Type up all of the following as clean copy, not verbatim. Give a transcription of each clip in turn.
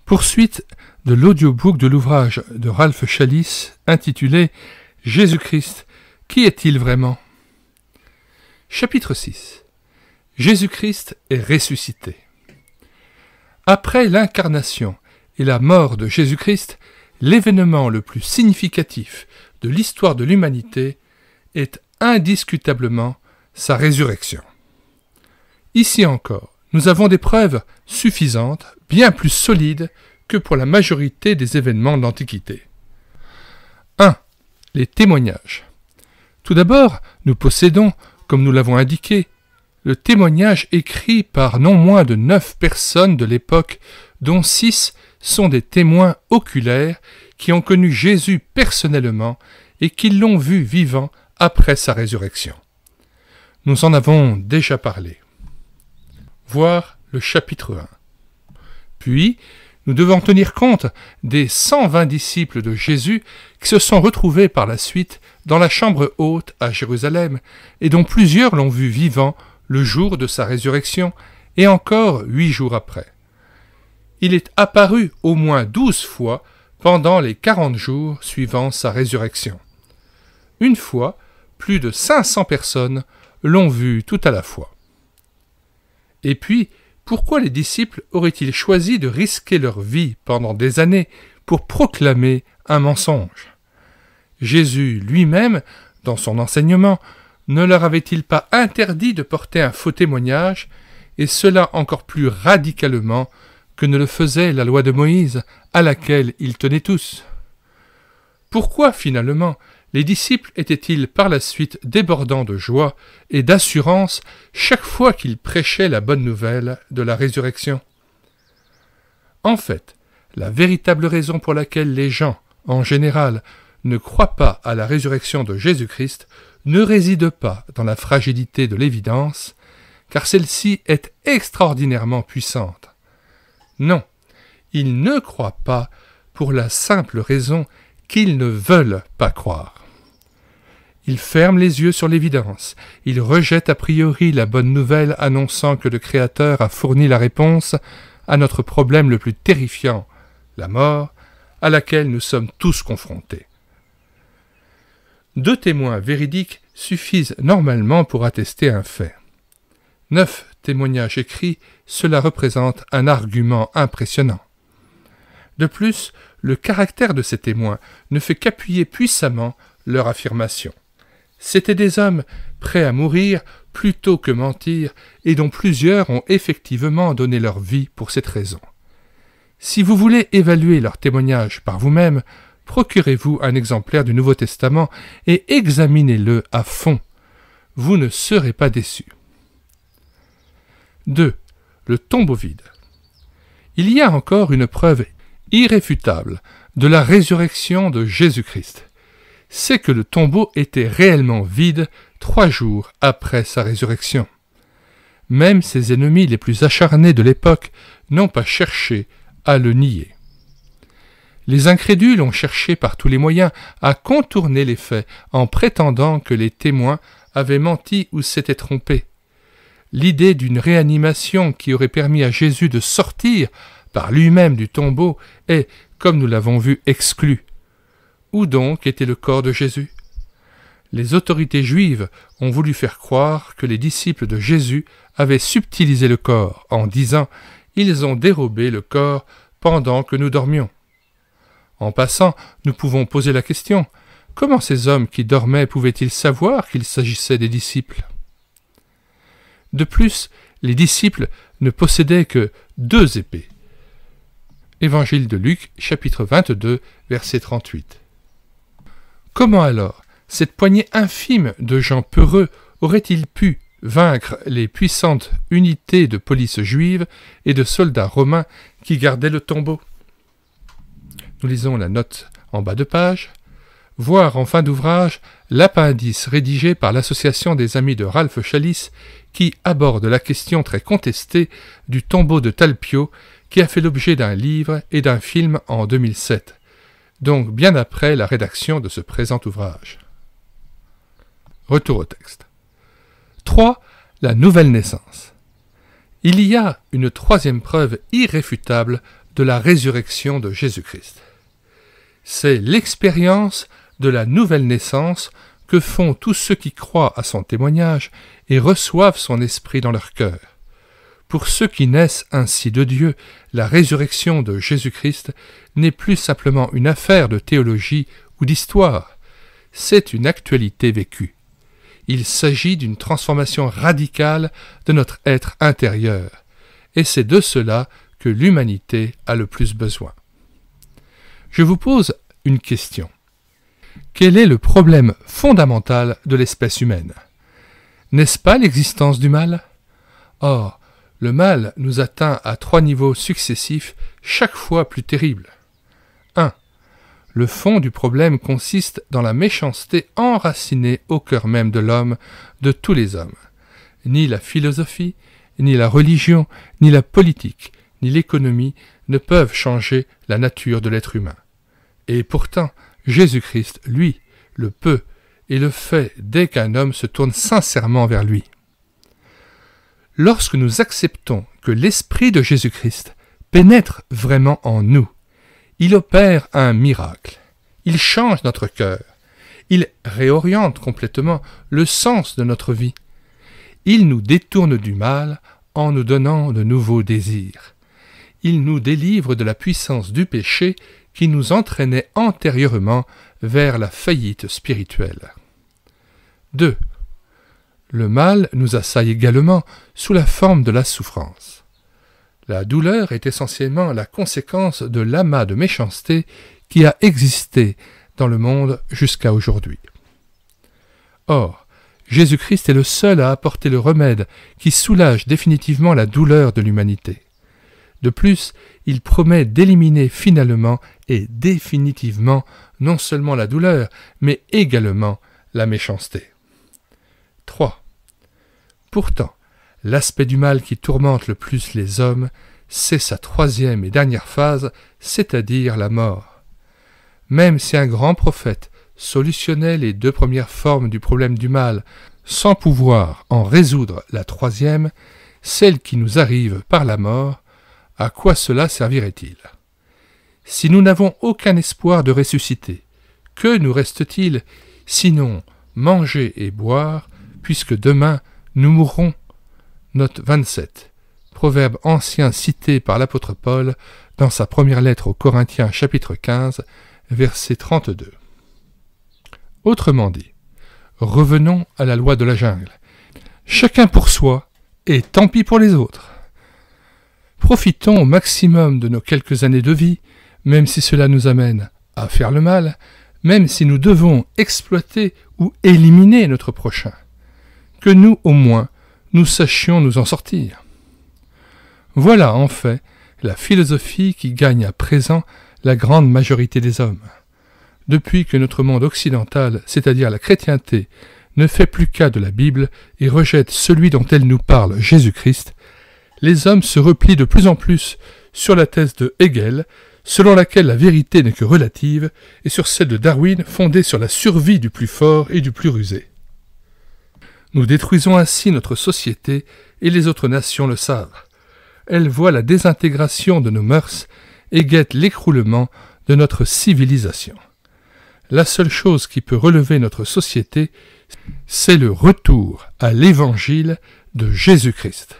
Poursuite de l'audiobook de l'ouvrage de Ralph Challis intitulé « Jésus-Christ, qui est-il vraiment ?» Chapitre 6. Jésus-Christ est ressuscité. Après l'incarnation et la mort de Jésus-Christ, l'événement le plus significatif de l'histoire de l'humanité est indiscutablement sa résurrection. Ici encore, nous avons des preuves suffisantes, bien plus solides que pour la majorité des événements de l'Antiquité. 1. Les témoignages. Tout d'abord, nous possédons, comme nous l'avons indiqué, le témoignage écrit par non moins de 9 personnes de l'époque, dont 6 sont des témoins oculaires qui ont connu Jésus personnellement et qui l'ont vu vivant après sa résurrection. Nous en avons déjà parlé. Voir le chapitre 1. Puis, nous devons tenir compte des 120 disciples de Jésus qui se sont retrouvés par la suite dans la chambre haute à Jérusalem et dont plusieurs l'ont vu vivant le jour de sa résurrection et encore 8 jours après. Il est apparu au moins 12 fois pendant les 40 jours suivant sa résurrection. Une fois, plus de 500 personnes l'ont vu tout à la fois. Et puis, pourquoi les disciples auraient-ils choisi de risquer leur vie pendant des années pour proclamer un mensonge? Jésus lui-même, dans son enseignement, ne leur avait-il pas interdit de porter un faux témoignage, et cela encore plus radicalement que ne le faisait la loi de Moïse, à laquelle ils tenaient tous? Pourquoi, finalement, les disciples étaient-ils par la suite débordants de joie et d'assurance chaque fois qu'ils prêchaient la bonne nouvelle de la résurrection? En fait, la véritable raison pour laquelle les gens, en général, ne croient pas à la résurrection de Jésus-Christ ne réside pas dans la fragilité de l'évidence, car celle-ci est extraordinairement puissante. Non, ils ne croient pas pour la simple raison qu'ils ne veulent pas croire. Ils ferment les yeux sur l'évidence, ils rejettent a priori la bonne nouvelle annonçant que le Créateur a fourni la réponse à notre problème le plus terrifiant, la mort, à laquelle nous sommes tous confrontés. 2 témoins véridiques suffisent normalement pour attester un fait. 9 témoignages écrits, cela représente un argument impressionnant. De plus, le caractère de ces témoins ne fait qu'appuyer puissamment leur affirmation. C'étaient des hommes prêts à mourir plutôt que mentir et dont plusieurs ont effectivement donné leur vie pour cette raison. Si vous voulez évaluer leur témoignage par vous-même, procurez-vous un exemplaire du Nouveau Testament et examinez-le à fond. Vous ne serez pas déçus. 2. Le tombeau vide. Il y a encore une preuve irréfutable de la résurrection de Jésus-Christ. C'est que le tombeau était réellement vide 3 jours après sa résurrection. Même ses ennemis les plus acharnés de l'époque n'ont pas cherché à le nier. Les incrédules ont cherché par tous les moyens à contourner les faits en prétendant que les témoins avaient menti ou s'étaient trompés. L'idée d'une réanimation qui aurait permis à Jésus de sortir par lui-même du tombeau est, comme nous l'avons vu, exclue. Où donc était le corps de Jésus? Les autorités juives ont voulu faire croire que les disciples de Jésus avaient subtilisé le corps en disant « Ils ont dérobé le corps pendant que nous dormions ». En passant, nous pouvons poser la question « Comment ces hommes qui dormaient pouvaient-ils savoir qu'il s'agissait des disciples ?» De plus, les disciples ne possédaient que 2 épées. Évangile de Luc, chapitre 22, verset 38. Comment alors cette poignée infime de gens peureux aurait-il pu vaincre les puissantes unités de police juive et de soldats romains qui gardaient le tombeau? Nous lisons la note en bas de page. Voir en fin d'ouvrage l'appendice rédigé par l'Association des Amis de Ralph Challis qui aborde la question très contestée du tombeau de Talpio qui a fait l'objet d'un livre et d'un film en 2007, donc bien après la rédaction de ce présent ouvrage. Retour au texte. 3. La nouvelle naissance. Il y a une 3e preuve irréfutable de la résurrection de Jésus-Christ. C'est l'expérience de la nouvelle naissance que font tous ceux qui croient à son témoignage et reçoivent son esprit dans leur cœur. Pour ceux qui naissent ainsi de Dieu, la résurrection de Jésus-Christ n'est plus simplement une affaire de théologie ou d'histoire, c'est une actualité vécue. Il s'agit d'une transformation radicale de notre être intérieur, et c'est de cela que l'humanité a le plus besoin. Je vous pose une question. Quel est le problème fondamental de l'espèce humaine? N'est-ce pas l'existence du mal? Or, le mal nous atteint à 3 niveaux successifs, chaque fois plus terribles. 1. Le fond du problème consiste dans la méchanceté enracinée au cœur même de l'homme, de tous les hommes. Ni la philosophie, ni la religion, ni la politique, ni l'économie ne peuvent changer la nature de l'être humain. Et pourtant, Jésus-Christ, lui, le peut et le fait dès qu'un homme se tourne sincèrement vers lui. Lorsque nous acceptons que l'Esprit de Jésus-Christ pénètre vraiment en nous, il opère un miracle. Il change notre cœur. Il réoriente complètement le sens de notre vie. Il nous détourne du mal en nous donnant de nouveaux désirs. Il nous délivre de la puissance du péché qui nous entraînait antérieurement vers la faillite spirituelle. 2. Le mal nous assaille également sous la forme de la souffrance. La douleur est essentiellement la conséquence de l'amas de méchanceté qui a existé dans le monde jusqu'à aujourd'hui. Or, Jésus-Christ est le seul à apporter le remède qui soulage définitivement la douleur de l'humanité. De plus, il promet d'éliminer finalement et définitivement non seulement la douleur, mais également la méchanceté. 3. Pourtant, l'aspect du mal qui tourmente le plus les hommes, c'est sa 3e et dernière phase, c'est-à-dire la mort. Même si un grand prophète solutionnait les 2 premières formes du problème du mal, sans pouvoir en résoudre la 3e, celle qui nous arrive par la mort, à quoi cela servirait-il? Si nous n'avons aucun espoir de ressusciter, que nous reste-t-il sinon manger et boire, puisque demain nous mourrons? Note 27. Proverbe ancien cité par l'apôtre Paul dans sa première lettre aux Corinthiens chapitre 15, verset 32. Autrement dit, revenons à la loi de la jungle. Chacun pour soi, et tant pis pour les autres. Profitons au maximum de nos quelques années de vie, même si cela nous amène à faire le mal, même si nous devons exploiter ou éliminer notre prochain. Que nous, au moins, nous sachions nous en sortir. Voilà, en fait, la philosophie qui gagne à présent la grande majorité des hommes. Depuis que notre monde occidental, c'est-à-dire la chrétienté, ne fait plus cas de la Bible et rejette celui dont elle nous parle, Jésus-Christ, les hommes se replient de plus en plus sur la thèse de Hegel, selon laquelle la vérité n'est que relative, et sur celle de Darwin, fondée sur la survie du plus fort et du plus rusé. Nous détruisons ainsi notre société, et les autres nations le savent. Elles voient la désintégration de nos mœurs et guettent l'écroulement de notre civilisation. La seule chose qui peut relever notre société, c'est le retour à l'Évangile de Jésus-Christ.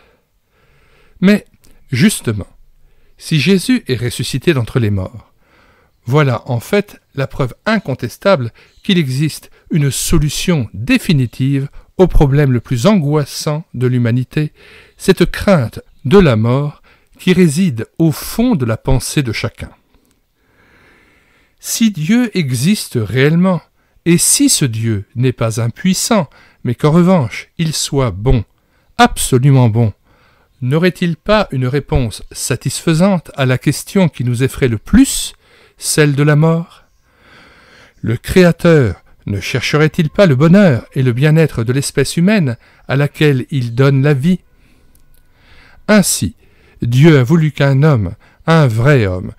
Mais, justement, si Jésus est ressuscité d'entre les morts, voilà en fait la preuve incontestable qu'il existe une solution définitive au problème le plus angoissant de l'humanité, cette crainte de la mort qui réside au fond de la pensée de chacun. Si Dieu existe réellement, et si ce Dieu n'est pas impuissant, mais qu'en revanche il soit bon, absolument bon, n'aurait-il pas une réponse satisfaisante à la question qui nous effraie le plus, celle de la mort? Le Créateur ne chercherait-il pas le bonheur et le bien-être de l'espèce humaine à laquelle il donne la vie? Ainsi, Dieu a voulu qu'un homme, un vrai homme,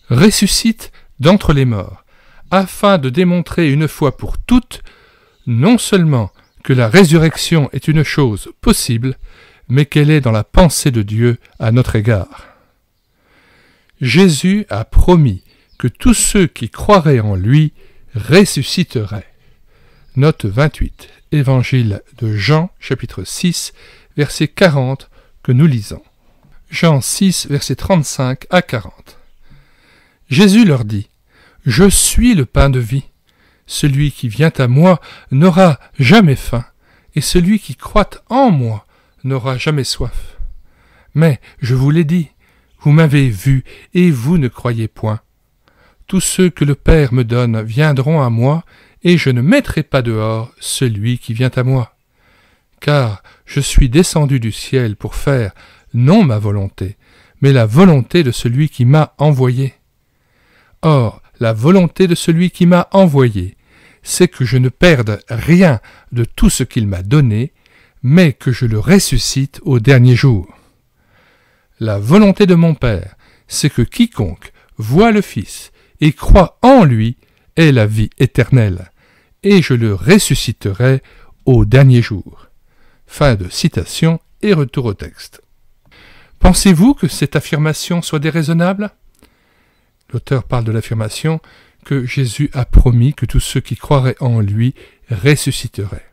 ressuscite d'entre les morts, afin de démontrer une fois pour toutes, non seulement que la résurrection est une chose possible, mais qu'elle est dans la pensée de Dieu à notre égard. Jésus a promis que tous ceux qui croiraient en lui ressusciteraient. Note 28, Évangile de Jean, chapitre 6, verset 40, que nous lisons. Jean 6, versets 35 à 40. Jésus leur dit, « Je suis le pain de vie. Celui qui vient à moi n'aura jamais faim, et celui qui croit en moi n'aura jamais soif. Mais je vous l'ai dit, vous m'avez vu, et vous ne croyez point. Tous ceux que le Père me donne viendront à moi, et je ne mettrai pas dehors celui qui vient à moi. Car je suis descendu du ciel pour faire non ma volonté, mais la volonté de celui qui m'a envoyé. Or, la volonté de celui qui m'a envoyé, c'est que je ne perde rien de tout ce qu'il m'a donné, mais que je le ressuscite au dernier jour. La volonté de mon Père, c'est que quiconque voit le Fils et croit en lui ait la vie éternelle, et je le ressusciterai au dernier jour. » Fin de citation et retour au texte. Pensez-vous que cette affirmation soit déraisonnable ? L'auteur parle de l'affirmation que Jésus a promis que tous ceux qui croiraient en lui ressusciteraient.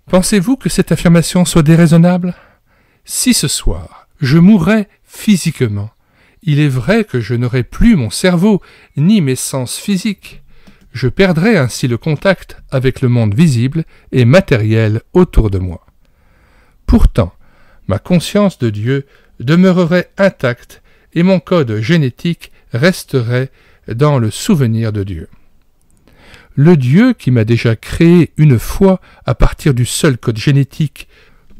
Pensez-vous que cette affirmation soit déraisonnable ? Si ce soir, je mourrais physiquement, il est vrai que je n'aurai plus mon cerveau ni mes sens physiques. Je perdrai ainsi le contact avec le monde visible et matériel autour de moi. Pourtant, ma conscience de Dieu demeurerait intacte et mon code génétique resterait dans le souvenir de Dieu. Le Dieu qui m'a déjà créé une fois à partir du seul code génétique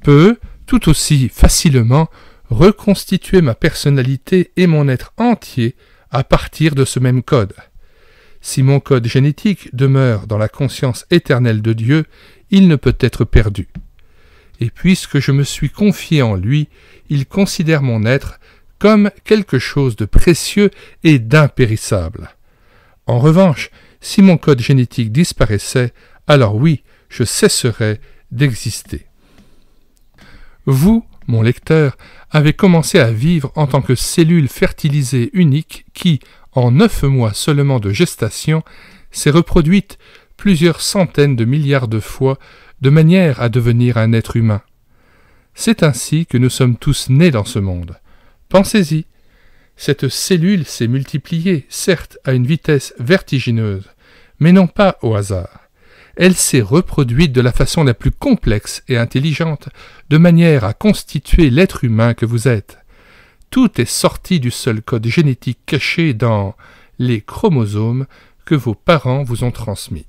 peut, tout aussi facilement, reconstituer ma personnalité et mon être entier à partir de ce même code. Si mon code génétique demeure dans la conscience éternelle de Dieu, il ne peut être perdu. Et puisque je me suis confié en lui, il considère mon être comme quelque chose de précieux et d'impérissable. En revanche, si mon code génétique disparaissait, alors oui, je cesserais d'exister. Vous, mon lecteur, avez commencé à vivre en tant que cellule fertilisée unique qui, en 9 mois seulement de gestation, s'est reproduite plusieurs centaines de milliards de fois de manière à devenir un être humain. C'est ainsi que nous sommes tous nés dans ce monde. Pensez-y, cette cellule s'est multipliée, certes à une vitesse vertigineuse, mais non pas au hasard. Elle s'est reproduite de la façon la plus complexe et intelligente, de manière à constituer l'être humain que vous êtes. Tout est sorti du seul code génétique caché dans les chromosomes que vos parents vous ont transmis.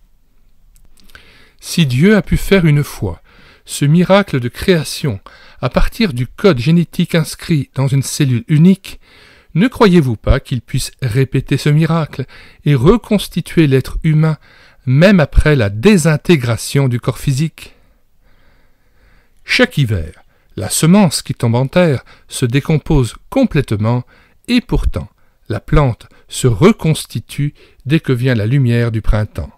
Si Dieu a pu faire une fois ce miracle de création à partir du code génétique inscrit dans une cellule unique, ne croyez-vous pas qu'il puisse répéter ce miracle et reconstituer l'être humain même après la désintégration du corps physique? Chaque hiver, la semence qui tombe en terre se décompose complètement et pourtant la plante se reconstitue dès que vient la lumière du printemps.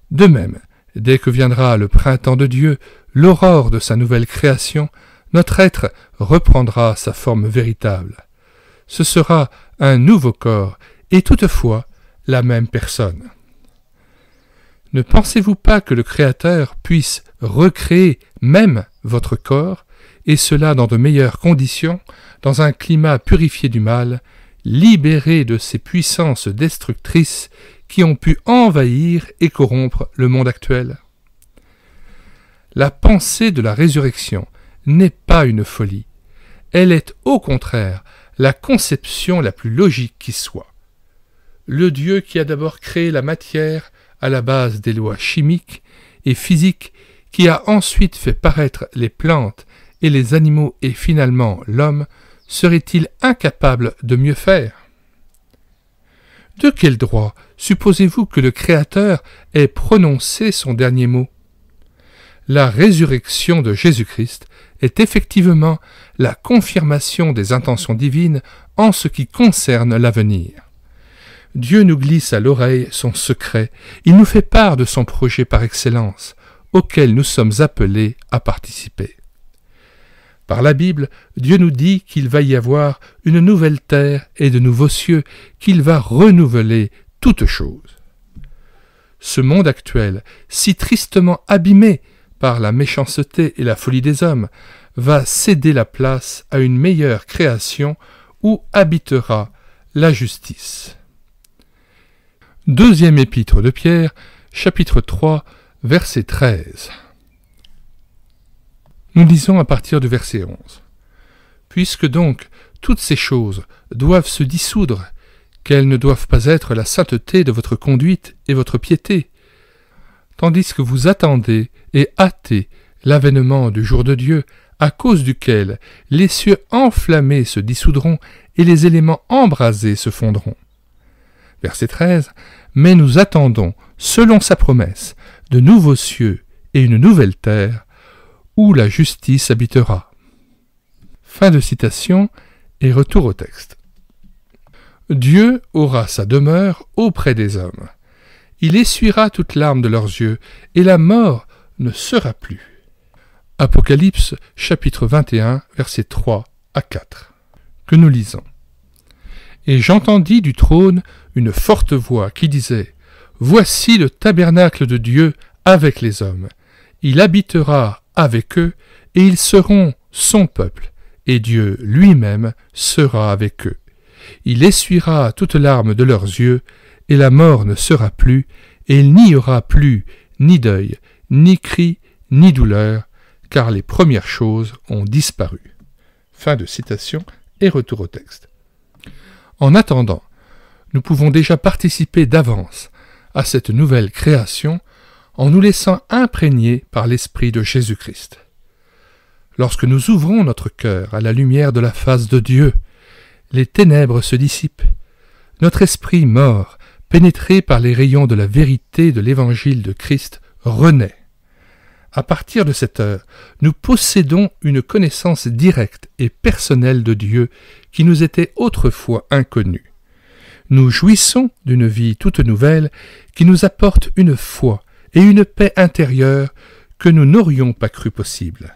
De même, dès que viendra le printemps de Dieu, l'aurore de sa nouvelle création, notre être reprendra sa forme véritable. Ce sera un nouveau corps et toutefois la même personne. Ne pensez-vous pas que le Créateur puisse recréer même votre corps, et cela dans de meilleures conditions, dans un climat purifié du mal, libéré de ces puissances destructrices qui ont pu envahir et corrompre le monde actuel? La pensée de la résurrection n'est pas une folie. Elle est au contraire la conception la plus logique qui soit. Le Dieu qui a d'abord créé la matière à la base des lois chimiques et physiques, qui a ensuite fait paraître les plantes et les animaux et finalement l'homme, serait-il incapable de mieux faire? De quel droit supposez-vous que le Créateur ait prononcé son dernier mot? La résurrection de Jésus-Christ est effectivement la confirmation des intentions divines en ce qui concerne l'avenir. Dieu nous glisse à l'oreille son secret, il nous fait part de son projet par excellence, auquel nous sommes appelés à participer. Par la Bible, Dieu nous dit qu'il va y avoir une nouvelle terre et de nouveaux cieux, qu'il va renouveler toutes choses. Ce monde actuel, si tristement abîmé par la méchanceté et la folie des hommes, va céder la place à une meilleure création où habitera la justice. Deuxième épître de Pierre, chapitre 3, verset 13. Nous lisons à partir du verset 11. « Puisque donc toutes ces choses doivent se dissoudre, qu'elles ne doivent pas être la sainteté de votre conduite et votre piété, tandis que vous attendez et hâtez l'avènement du jour de Dieu, à cause duquel les cieux enflammés se dissoudront et les éléments embrasés se fondront. » Verset 13. « Mais nous attendons, selon sa promesse, de nouveaux cieux et une nouvelle terre, où la justice habitera. » Fin de citation et retour au texte. Dieu aura sa demeure auprès des hommes. Il essuiera toute larme de leurs yeux, et la mort ne sera plus. Apocalypse, chapitre 21, versets 3 à 4, que nous lisons. « Et j'entendis du trône une forte voix qui disait : Voici le tabernacle de Dieu avec les hommes. Il habitera avec eux, et ils seront son peuple, et Dieu lui-même sera avec eux. Il essuiera toute larme de leurs yeux, et la mort ne sera plus, et il n'y aura plus ni deuil, ni cri, ni douleur, car les premières choses ont disparu. » Fin de citation et retour au texte. En attendant, nous pouvons déjà participer d'avance à cette nouvelle création en nous laissant imprégner par l'Esprit de Jésus-Christ. Lorsque nous ouvrons notre cœur à la lumière de la face de Dieu, les ténèbres se dissipent. Notre esprit mort, pénétré par les rayons de la vérité de l'Évangile de Christ, renaît. À partir de cette heure, nous possédons une connaissance directe et personnelle de Dieu qui nous était autrefois inconnue. Nous jouissons d'une vie toute nouvelle qui nous apporte une foi et une paix intérieure que nous n'aurions pas cru possible.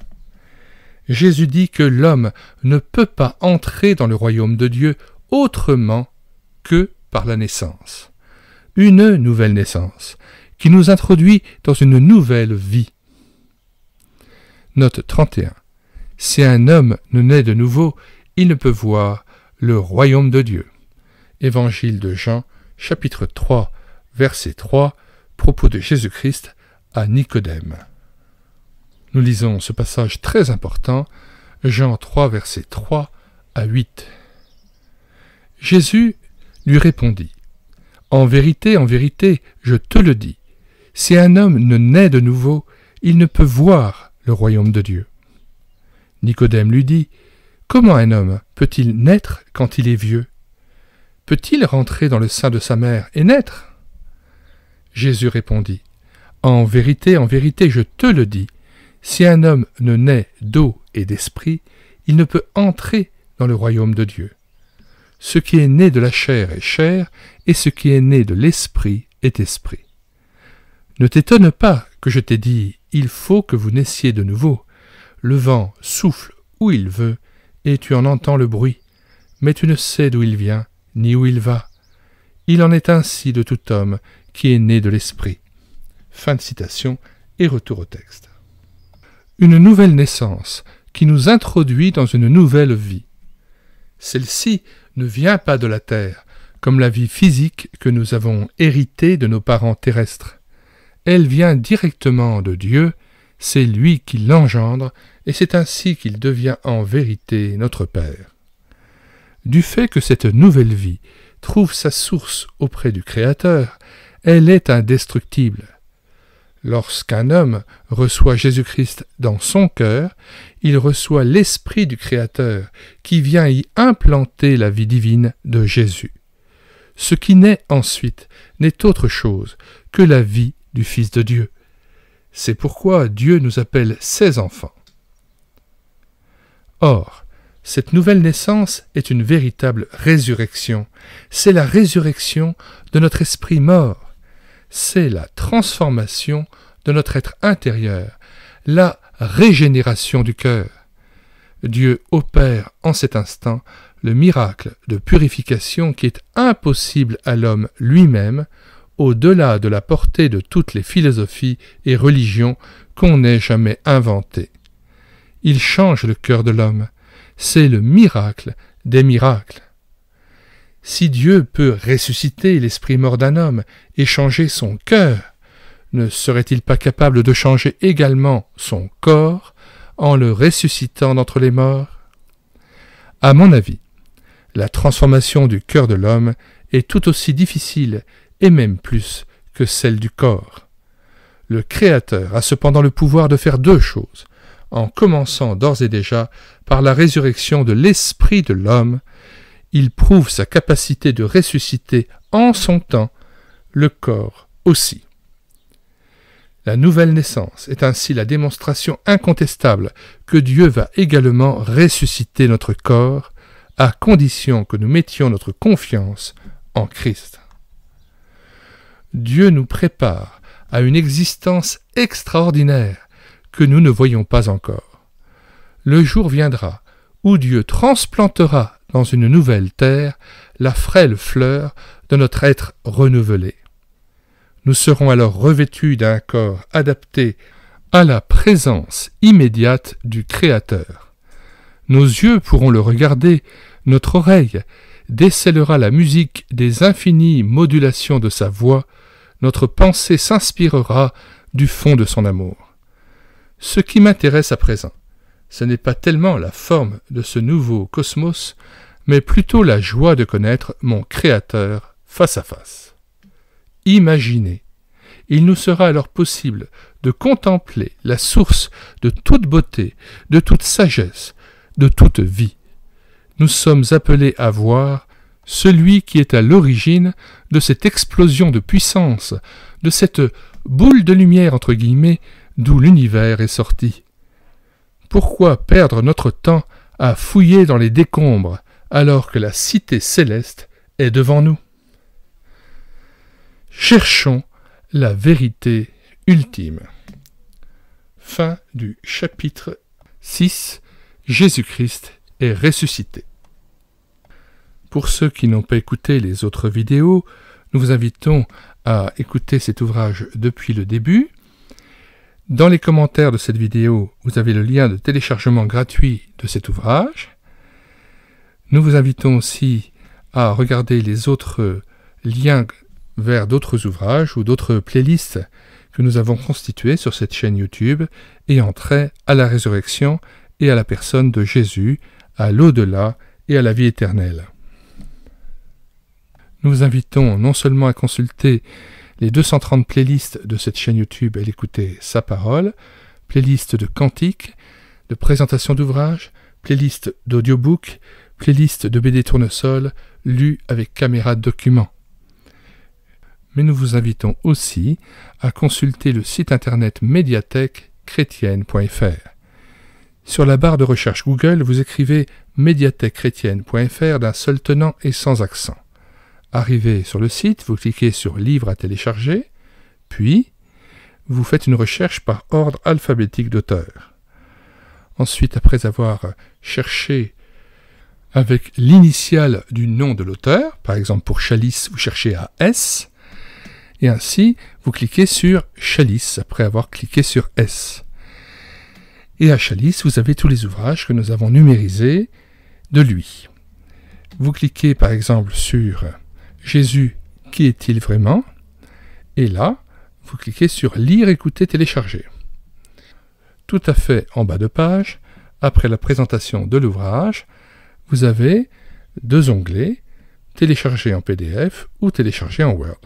Jésus dit que l'homme ne peut pas entrer dans le royaume de Dieu autrement que par la naissance. Une nouvelle naissance qui nous introduit dans une nouvelle vie. Note 31. Si un homme ne naît de nouveau, il ne peut voir le royaume de Dieu. Évangile de Jean, chapitre 3, verset 3, propos de Jésus-Christ à Nicodème. Nous lisons ce passage très important, Jean 3, verset 3 à 8. Jésus lui répondit : en vérité, je te le dis, si un homme ne naît de nouveau, il ne peut voir le royaume de Dieu. Nicodème lui dit : comment un homme peut-il naître quand il est vieux ? Peut-il rentrer dans le sein de sa mère et naître ? Jésus répondit : en vérité, je te le dis, si un homme ne naît d'eau et d'esprit, il ne peut entrer dans le royaume de Dieu. Ce qui est né de la chair est chair, et ce qui est né de l'esprit est esprit. Ne t'étonne pas que je t'ai dit, il faut que vous naissiez de nouveau. Le vent souffle où il veut, et tu en entends le bruit, mais tu ne sais d'où il vient, ni où il va. Il en est ainsi de tout homme qui est né de l'esprit. Fin de citation et retour au texte. Une nouvelle naissance qui nous introduit dans une nouvelle vie. Celle-ci ne vient pas de la terre, comme la vie physique que nous avons héritée de nos parents terrestres. Elle vient directement de Dieu, c'est lui qui l'engendre, et c'est ainsi qu'il devient en vérité notre Père. Du fait que cette nouvelle vie trouve sa source auprès du Créateur, elle est indestructible. Lorsqu'un homme reçoit Jésus-Christ dans son cœur, il reçoit l'Esprit du Créateur qui vient y implanter la vie divine de Jésus. Ce qui naît ensuite n'est autre chose que la vie du Fils de Dieu. C'est pourquoi Dieu nous appelle ses enfants. Or, cette nouvelle naissance est une véritable résurrection. C'est la résurrection de notre esprit mort. C'est la transformation de notre être intérieur, la régénération du cœur. Dieu opère en cet instant le miracle de purification qui est impossible à l'homme lui-même, au-delà de la portée de toutes les philosophies et religions qu'on ait jamais inventées. Il change le cœur de l'homme. C'est le miracle des miracles. Si Dieu peut ressusciter l'esprit mort d'un homme et changer son cœur, ne serait-il pas capable de changer également son corps en le ressuscitant d'entre les morts? À mon avis, la transformation du cœur de l'homme est tout aussi difficile et même plus que celle du corps. Le Créateur a cependant le pouvoir de faire deux choses, en commençant d'ores et déjà par la résurrection de l'esprit de l'homme. Il prouve sa capacité de ressusciter en son temps le corps aussi. La nouvelle naissance est ainsi la démonstration incontestable que Dieu va également ressusciter notre corps, à condition que nous mettions notre confiance en Christ. Dieu nous prépare à une existence extraordinaire que nous ne voyons pas encore. Le jour viendra où Dieu transplantera dans une nouvelle terre la frêle fleur de notre être renouvelé. Nous serons alors revêtus d'un corps adapté à la présence immédiate du Créateur. Nos yeux pourront le regarder, notre oreille décèlera la musique des infinies modulations de sa voix, notre pensée s'inspirera du fond de son amour. Ce qui m'intéresse à présent, ce n'est pas tellement la forme de ce nouveau cosmos, mais plutôt la joie de connaître mon Créateur face à face. Imaginez, il nous sera alors possible de contempler la source de toute beauté, de toute sagesse, de toute vie. Nous sommes appelés à voir celui qui est à l'origine de cette explosion de puissance, de cette boule de lumière entre guillemets, d'où l'univers est sorti. Pourquoi perdre notre temps à fouiller dans les décombres alors que la cité céleste est devant nous? Cherchons la vérité ultime. Fin du chapitre 6. Jésus-Christ est ressuscité. Pour ceux qui n'ont pas écouté les autres vidéos, nous vous invitons à écouter cet ouvrage depuis le début. Dans les commentaires de cette vidéo, vous avez le lien de téléchargement gratuit de cet ouvrage. Nous vous invitons aussi à regarder les autres liens vers d'autres ouvrages ou d'autres playlists que nous avons constitués sur cette chaîne YouTube ayant trait à la résurrection et à la personne de Jésus, à l'au-delà et à la vie éternelle. Nous vous invitons non seulement à consulter les 230 playlists de cette chaîne YouTube et l'écouter sa parole, playlist de cantiques, de présentation d'ouvrages, playlist d'audiobook, playlist de BD tournesol lus avec caméra de document. Mais nous vous invitons aussi à consulter le site internet médiathèque-chrétienne.fr. Sur la barre de recherche Google, vous écrivez médiathèque-chrétienne.fr d'un seul tenant et sans accent. Arrivé sur le site, vous cliquez sur « Livres à télécharger », puis vous faites une recherche par ordre alphabétique d'auteur. Ensuite, après avoir cherché avec l'initiale du nom de l'auteur, par exemple pour Chalice, vous cherchez à S, et ainsi, vous cliquez sur Chalice après avoir cliqué sur S. Et à Chalice, vous avez tous les ouvrages que nous avons numérisés de lui. Vous cliquez par exemple sur Jésus, qui est-il vraiment? Et là, vous cliquez sur Lire, écouter, télécharger. Tout à fait en bas de page, après la présentation de l'ouvrage, vous avez deux onglets, Télécharger en PDF ou Télécharger en Word.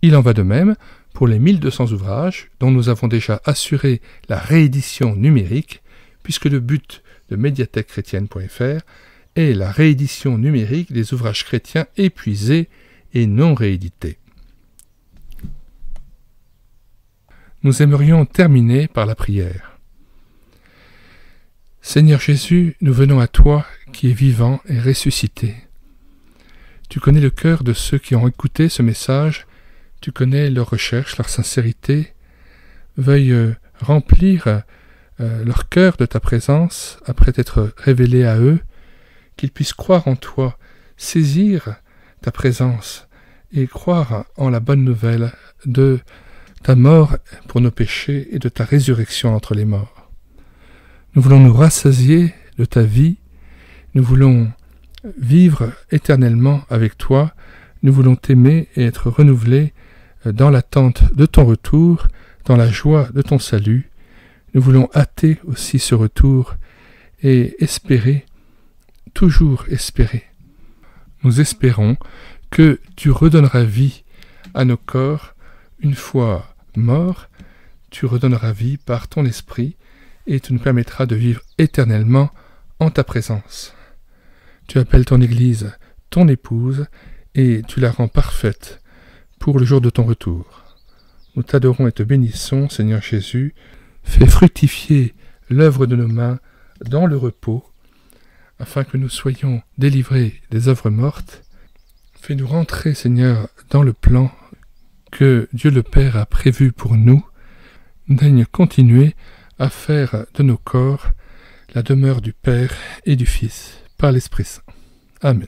Il en va de même pour les 1200 ouvrages dont nous avons déjà assuré la réédition numérique, puisque le but de médiathèque-chrétienne.fr est la réédition numérique des ouvrages chrétiens épuisés et non réédités. Nous aimerions terminer par la prière. Seigneur Jésus, nous venons à toi qui es vivant et ressuscité. Tu connais le cœur de ceux qui ont écouté ce message. Tu connais leur recherche, leur sincérité. Veuille remplir leur cœur de ta présence après t'être révélé à eux, qu'ils puissent croire en toi, saisir ta présence et croire en la bonne nouvelle de ta mort pour nos péchés et de ta résurrection entre les morts. Nous voulons nous rassasier de ta vie, nous voulons vivre éternellement avec toi, nous voulons t'aimer et être renouvelés dans l'attente de ton retour, dans la joie de ton salut. Nous voulons hâter aussi ce retour et espérer, toujours espérer. Nous espérons que tu redonneras vie à nos corps une fois morts, tu redonneras vie par ton esprit et tu nous permettras de vivre éternellement en ta présence. Tu appelles ton Église ton épouse et tu la rends parfaite pour le jour de ton retour. Nous t'adorons et te bénissons, Seigneur Jésus. Fais fructifier l'œuvre de nos mains dans le repos, afin que nous soyons délivrés des œuvres mortes. Fais-nous rentrer, Seigneur, dans le plan que Dieu le Père a prévu pour nous. Daigne continuer à faire de nos corps la demeure du Père et du Fils, par l'Esprit Saint. Amen.